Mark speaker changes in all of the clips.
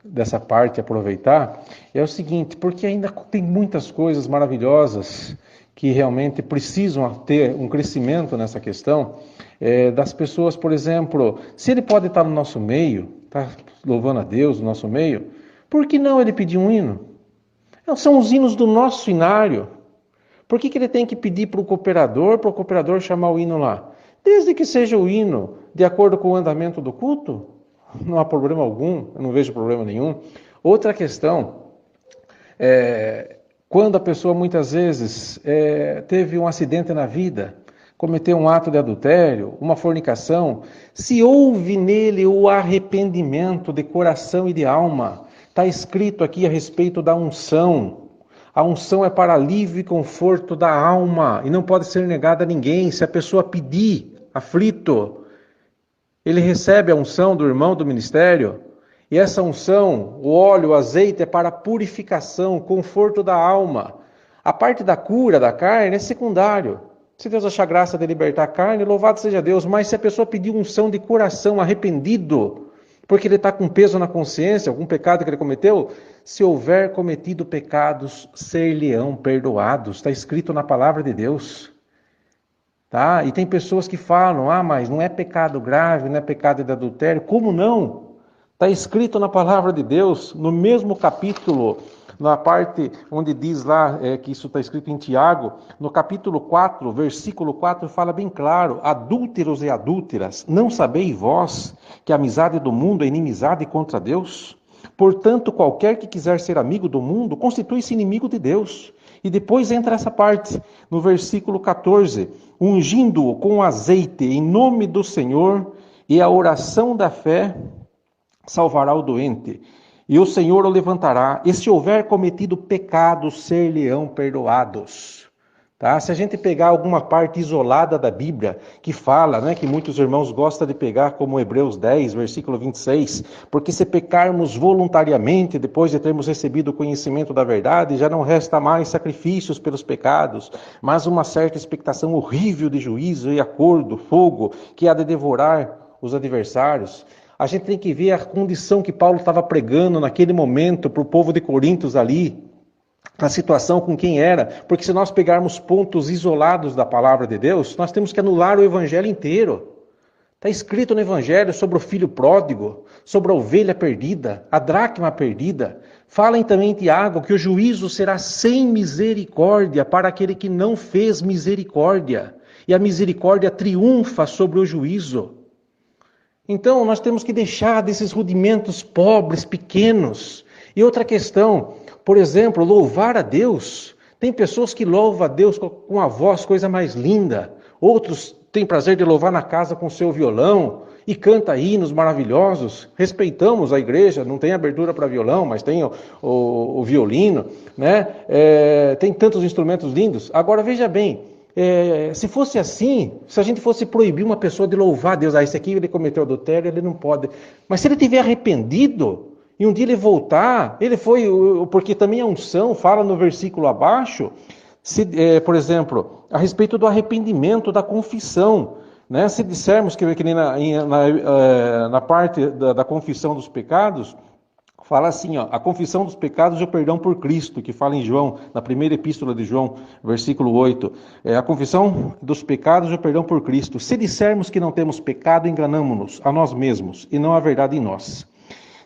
Speaker 1: dessa parte, aproveitar, é o seguinte, porque ainda tem muitas coisas maravilhosas que realmente precisam ter um crescimento nessa questão, das pessoas, por exemplo, se ele pode estar no nosso meio, tá louvando a Deus no nosso meio, por que não ele pedir um hino? São os hinos do nosso inário. Por que ele tem que pedir para o cooperador chamar o hino lá? Desde que seja o hino de acordo com o andamento do culto, não há problema algum, eu não vejo problema nenhum. Outra questão, quando a pessoa muitas vezes teve um acidente na vida, cometeu um ato de adultério, uma fornicação, se houve nele o arrependimento de coração e de alma, está escrito aqui a respeito da unção. A unção é para alívio e conforto da alma e não pode ser negada a ninguém. Se a pessoa pedir, aflito, ele recebe a unção do irmão do ministério. E essa unção, o óleo, o azeite, é para purificação, conforto da alma. A parte da cura da carne é secundário. Se Deus achar graça de libertar a carne, louvado seja Deus. Mas se a pessoa pedir unção de coração arrependido, porque ele está com peso na consciência, algum pecado que ele cometeu, se houver cometido pecados, ser-lhe-ão perdoados. Está escrito na palavra de Deus. Tá? E tem pessoas que falam, mas não é pecado grave, não é pecado de adultério. Como não? Está escrito na palavra de Deus, no mesmo capítulo, na parte onde diz lá, que isso está escrito em Tiago, no capítulo 4, versículo 4, fala bem claro: adúlteros e adúlteras, não sabeis vós que a amizade do mundo é inimizade contra Deus? Portanto, qualquer que quiser ser amigo do mundo, constitui-se inimigo de Deus. E depois entra essa parte, no versículo 14, ungindo-o com azeite em nome do Senhor, e a oração da fé salvará o doente, e o Senhor o levantará, e se houver cometido pecados, ser-lhe-ão perdoados. Tá? Se a gente pegar alguma parte isolada da Bíblia, que fala, que muitos irmãos gostam de pegar, como Hebreus 10, versículo 26, porque se pecarmos voluntariamente, depois de termos recebido o conhecimento da verdade, já não resta mais sacrifícios pelos pecados, mas uma certa expectação horrível de juízo e acordo, fogo, que há de devorar os adversários. A gente tem que ver a condição que Paulo estava pregando naquele momento para o povo de Corintos ali, a situação com quem era, porque se nós pegarmos pontos isolados da palavra de Deus, nós temos que anular o evangelho inteiro. Está escrito no evangelho sobre o filho pródigo, sobre a ovelha perdida, a dracma perdida. Fala também em Tiago que o juízo será sem misericórdia para aquele que não fez misericórdia, e a misericórdia triunfa sobre o juízo. Então, nós temos que deixar desses rudimentos pobres, pequenos. E outra questão, por exemplo, louvar a Deus. Tem pessoas que louvam a Deus com a voz, coisa mais linda. Outros têm prazer de louvar na casa com seu violão e canta hinos maravilhosos. Respeitamos a igreja, não tem abertura para violão, mas tem o violino, tem tantos instrumentos lindos. Agora, veja bem, se fosse assim, se a gente fosse proibir uma pessoa de louvar a Deus, esse aqui ele cometeu adultério, ele não pode. Mas se ele tiver arrependido, e um dia ele voltar, ele foi, porque também a unção fala no versículo abaixo, por exemplo, a respeito do arrependimento, da confissão. Se dissermos que nem na parte da confissão dos pecados, fala assim, a confissão dos pecados e o perdão por Cristo, que fala em João, na primeira epístola de João, versículo 8. A confissão dos pecados e o perdão por Cristo. Se dissermos que não temos pecado, enganamo-nos a nós mesmos, e não a verdade em nós.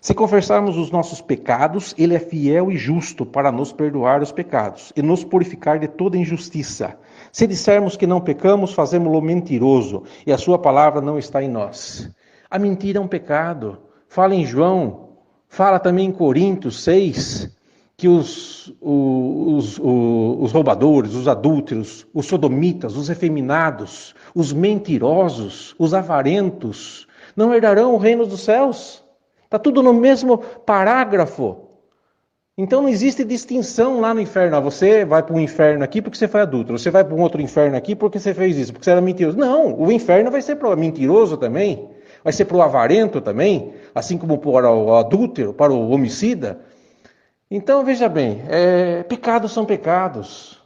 Speaker 1: Se confessarmos os nossos pecados, Ele é fiel e justo para nos perdoar os pecados e nos purificar de toda injustiça. Se dissermos que não pecamos, fazemos-lo mentiroso, e a sua palavra não está em nós. A mentira é um pecado. Fala em João, fala também em Coríntios 6, que os roubadores, os adúlteros, os sodomitas, os efeminados, os mentirosos, os avarentos, não herdarão o reino dos céus. Está tudo no mesmo parágrafo. Então não existe distinção lá no inferno. Você vai para um inferno aqui porque você foi adúltero. Você vai para um outro inferno aqui porque você fez isso, porque você era mentiroso. Não, o inferno vai ser para o mentiroso também. Vai ser para o avarento também. Assim como para o adúltero, para o homicida. Então veja bem, pecados são pecados.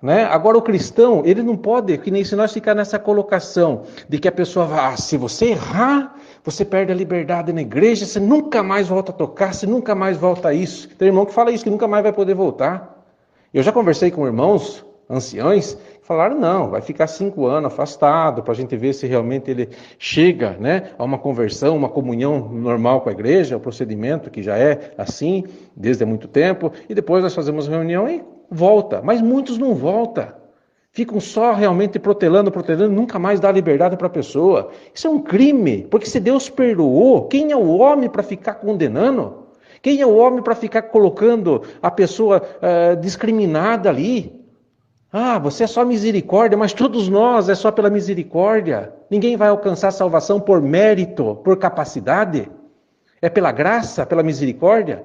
Speaker 1: Né? Agora o cristão, ele não pode, que nem se nós ficar nessa colocação de que a pessoa vai, se você errar, você perde a liberdade na igreja, você nunca mais volta a tocar, você nunca mais volta a isso. Tem irmão que fala isso, que nunca mais vai poder voltar. Eu já conversei com irmãos, anciões, que falaram, não, vai ficar 5 anos afastado, para a gente ver se realmente ele chega, né, a uma conversão, uma comunhão normal com a igreja, o procedimento que já é assim, desde há muito tempo, e depois nós fazemos reunião e volta. Mas muitos não voltam. Ficam só realmente protelando, nunca mais dá liberdade para a pessoa. Isso é um crime, porque se Deus perdoou, quem é o homem para ficar condenando? Quem é o homem para ficar colocando a pessoa discriminada ali? Ah, você é só misericórdia, mas todos nós é só pela misericórdia. Ninguém vai alcançar salvação por mérito, por capacidade. É pela graça, pela misericórdia.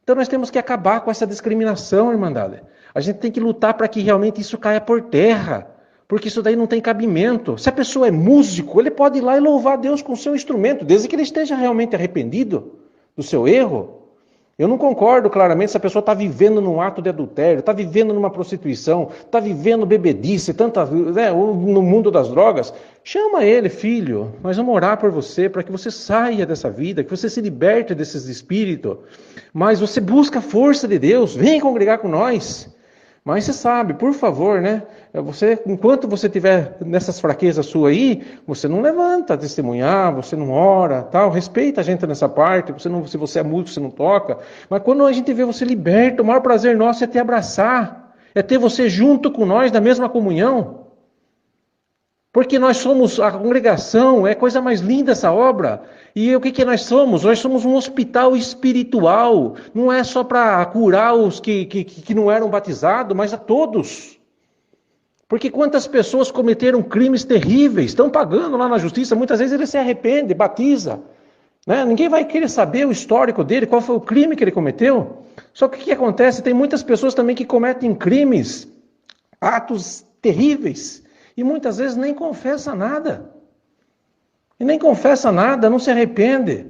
Speaker 1: Então nós temos que acabar com essa discriminação, irmandade. A gente tem que lutar para que realmente isso caia por terra, porque isso daí não tem cabimento. Se a pessoa é músico, ele pode ir lá e louvar a Deus com o seu instrumento, desde que ele esteja realmente arrependido do seu erro. Eu não concordo claramente se a pessoa está vivendo num ato de adultério, está vivendo numa prostituição, está vivendo bebedice, no mundo das drogas. Chama ele, filho, nós vamos orar por você, para que você saia dessa vida, que você se liberte desses espíritos. Mas você busca a força de Deus, vem congregar com nós. Mas você sabe, por favor, né? Enquanto você estiver nessas fraquezas suas aí, você não levanta a testemunhar, você não ora, tal. Respeita a gente nessa parte. Se você é músico, você não toca. Mas quando a gente vê você liberto, o maior prazer nosso é te abraçar, é ter você junto com nós na mesma comunhão. Porque nós somos a congregação, é a coisa mais linda essa obra. E o que nós somos? Nós somos um hospital espiritual. Não é só para curar os que não eram batizados, mas a todos. Porque quantas pessoas cometeram crimes terríveis, estão pagando lá na justiça, muitas vezes ele se arrepende, batiza. Né? Ninguém vai querer saber o histórico dele, qual foi o crime que ele cometeu. Só que o que acontece? Tem muitas pessoas também que cometem crimes, atos terríveis, e muitas vezes nem confessa nada. E nem confessa nada, não se arrepende.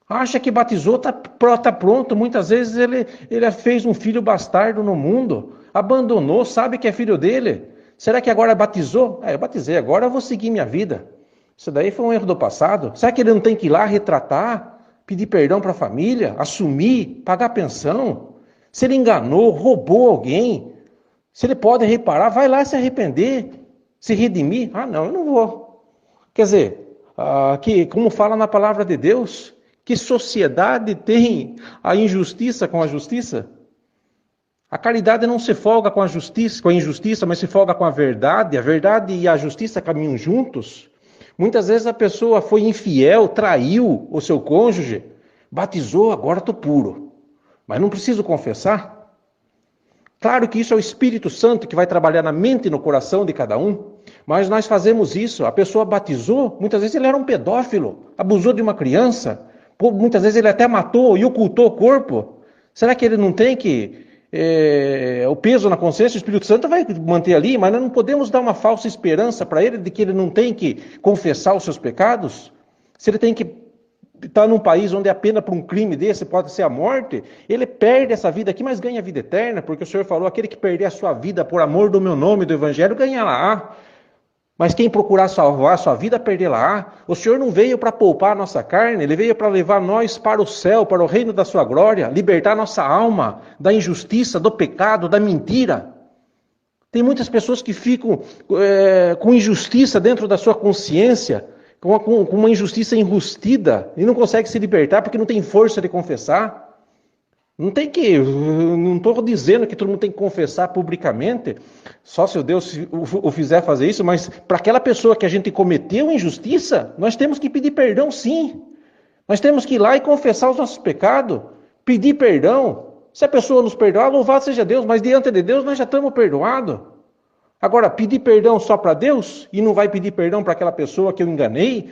Speaker 1: Acha que batizou, está pronto. Muitas vezes ele fez um filho bastardo no mundo, abandonou, sabe que é filho dele. Será que agora batizou? Eu batizei, agora eu vou seguir minha vida. Isso daí foi um erro do passado. Será que ele não tem que ir lá retratar, pedir perdão para a família, assumir, pagar pensão? Se ele enganou, roubou alguém, se ele pode reparar, vai lá se arrepender, se redimir. Não, eu não vou. Quer dizer, como fala na palavra de Deus, que sociedade tem a injustiça com a justiça? A caridade não se folga com a injustiça, mas se folga com a verdade. A verdade e a justiça caminham juntos. Muitas vezes a pessoa foi infiel, traiu o seu cônjuge, batizou, agora estou puro. Mas não preciso confessar? Claro que isso é o Espírito Santo que vai trabalhar na mente e no coração de cada um, mas nós fazemos isso. A pessoa batizou, muitas vezes ele era um pedófilo, abusou de uma criança, muitas vezes ele até matou e ocultou o corpo. Será que ele não tem o peso na consciência? O Espírito Santo vai manter ali, mas nós não podemos dar uma falsa esperança para ele de que ele não tem que confessar os seus pecados? Se ele tem que estar num país onde a pena por um crime desse pode ser a morte, ele perde essa vida aqui, mas ganha a vida eterna, porque o Senhor falou, aquele que perder a sua vida por amor do meu nome, do Evangelho, ganhará. Mas quem procurar salvar a sua vida, perderá. O Senhor não veio para poupar a nossa carne, Ele veio para levar nós para o céu, para o reino da sua glória, libertar nossa alma da injustiça, do pecado, da mentira. Tem muitas pessoas que ficam com injustiça dentro da sua consciência, com uma injustiça enrustida, e não consegue se libertar porque não tem força de confessar. Não estou dizendo que todo mundo tem que confessar publicamente, só se o Deus o fizer fazer isso, mas para aquela pessoa que a gente cometeu injustiça, nós temos que pedir perdão sim. Nós temos que ir lá e confessar os nossos pecados, pedir perdão. Se a pessoa nos perdoar, louvado seja Deus, mas diante de Deus nós já estamos perdoados. Agora, pedir perdão só para Deus e não vai pedir perdão para aquela pessoa que eu enganei,